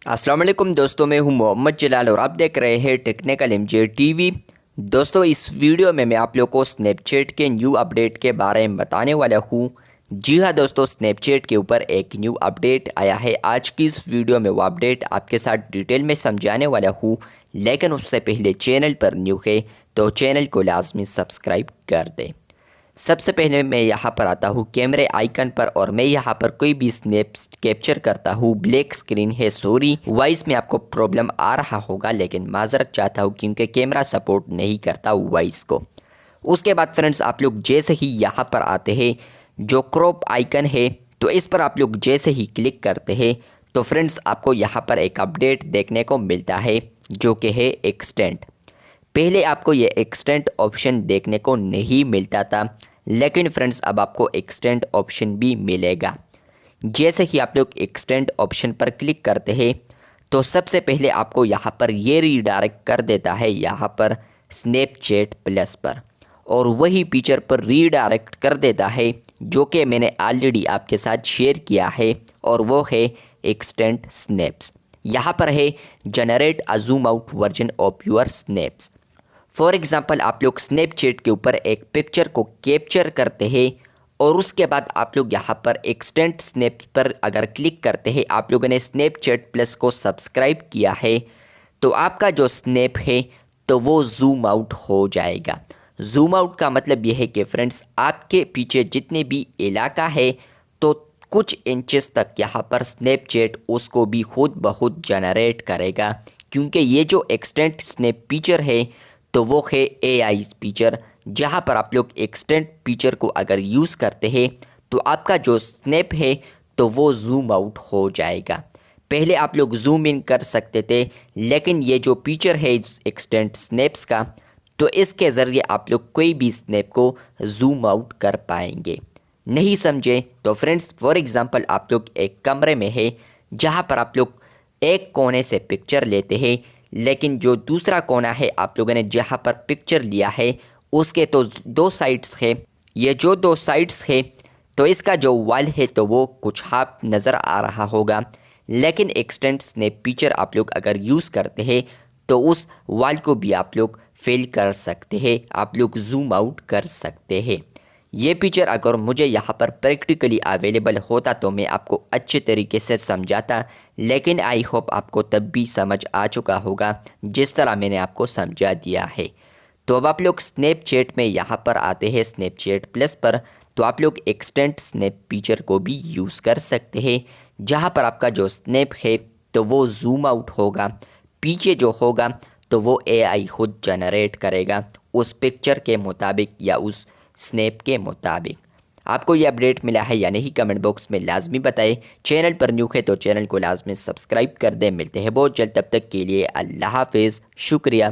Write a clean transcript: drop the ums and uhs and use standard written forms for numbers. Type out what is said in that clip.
अस्सलाम वालेकुम दोस्तों, मैं हूं मोहम्मद जलाल और आप देख रहे हैं टेक्निकल एमजे टीवी। दोस्तों, इस वीडियो में मैं आप लोगों को स्नैपचैट के न्यू अपडेट के बारे में बताने वाला हूं। जी हां दोस्तों, स्नैपचैट के ऊपर एक न्यू अपडेट आया है। आज की इस वीडियो में वो अपडेट आपके साथ डिटेल में समझाने वाला हूँ, लेकिन उससे पहले चैनल पर न्यू है तो चैनल को लाजमी सब्सक्राइब कर दें। सबसे पहले मैं यहाँ पर आता हूँ कैमरे आइकन पर और मैं यहाँ पर कोई भी स्नैप्स कैप्चर करता हूँ। ब्लैक स्क्रीन है, सॉरी, वॉइस में आपको प्रॉब्लम आ रहा होगा, लेकिन माजरत चाहता हूँ क्योंकि कैमरा सपोर्ट नहीं करता वॉइस को। उसके बाद फ्रेंड्स, आप लोग जैसे ही यहाँ पर आते हैं, जो क्रॉप आइकन है तो इस पर आप लोग जैसे ही क्लिक करते हैं तो फ्रेंड्स आपको यहाँ पर एक अपडेट देखने को मिलता है जो कि है एक्सटेंड। पहले आपको ये एक्सटेंड ऑप्शन देखने को नहीं मिलता था, लेकिन फ्रेंड्स अब आपको एक्सटेंड ऑप्शन भी मिलेगा। जैसे ही आप लोग एक्सटेंड ऑप्शन पर क्लिक करते हैं तो सबसे पहले आपको यहाँ पर ये रीडायरेक्ट कर देता है यहाँ पर स्नैपचैट प्लस पर, और वही फीचर पर रीडायरेक्ट कर देता है जो कि मैंने ऑलरेडी आपके साथ शेयर किया है, और वो है एक्सटेंड स्नैप्स। यहाँ पर है generate a Zoom out version of your snaps. For example, आप लोग स्नैपचैट के ऊपर एक पिक्चर को कैप्चर करते हैं और उसके बाद आप लोग यहाँ पर एक्सटेंड स्नैप पर अगर क्लिक करते हैं, आप लोगों ने स्नैपचैट प्लस को सब्सक्राइब किया है तो आपका जो स्नैप है तो वो जूम आउट हो जाएगा। जूम आउट का मतलब यह है कि फ्रेंड्स आपके पीछे जितने भी इलाका है तो कुछ इंचेस तक यहाँ पर स्नैपचैट उसको भी खुद ब खुद जनरेट करेगा, क्योंकि ये जो एक्सटेंड स्नैप फीचर है तो वो है एआई फीचर, जहाँ पर आप लोग एक्सटेंड फीचर को अगर यूज़ करते हैं तो आपका जो स्नैप है तो वो जूम आउट हो जाएगा। पहले आप लोग जूम इन कर सकते थे, लेकिन ये जो फीचर है एक्सटेंड स्नैप्स का, तो इसके ज़रिए आप लोग कोई भी स्नैप को जूम आउट कर पाएंगे। नहीं समझे तो फ्रेंड्स, फॉर एग्ज़ाम्पल आप लोग एक कमरे में है जहाँ पर आप लोग एक कोने से पिक्चर लेते हैं, लेकिन जो दूसरा कोना है आप लोगों ने जहाँ पर पिक्चर लिया है उसके तो दो साइड्स है। ये जो दो साइड्स है तो इसका जो वॉल है तो वो कुछ हाफ नज़र आ रहा होगा, लेकिन एक्सटेंड स्नैप फीचर आप लोग अगर यूज़ करते हैं तो उस वॉल को भी आप लोग फिल कर सकते हैं, आप लोग जूम आउट कर सकते हैं। ये फीचर अगर मुझे यहाँ पर प्रैक्टिकली अवेलेबल होता तो मैं आपको अच्छे तरीके से समझाता, लेकिन आई होप आपको तब भी समझ आ चुका होगा जिस तरह मैंने आपको समझा दिया है। तो अब आप लोग स्नैपचैट में यहाँ पर आते हैं स्नैपचैट प्लस पर, तो आप लोग एक्सटेंड स्नैप फीचर को भी यूज़ कर सकते हैं, जहाँ पर आपका जो स्नैप है तो वो जूम आउट होगा, पीछे जो होगा तो वो एआई खुद जनरेट करेगा उस पिक्चर के मुताबिक या उस स्नैप के मुताबिक। आपको ये अपडेट मिला है या नहीं, कमेंट बॉक्स में लाजमी बताएं। चैनल पर न्यू है तो चैनल को लाजमी सब्सक्राइब कर दें। मिलते हैं बहुत जल्द, तब तक के लिए अल्लाह हाफिज़, शुक्रिया।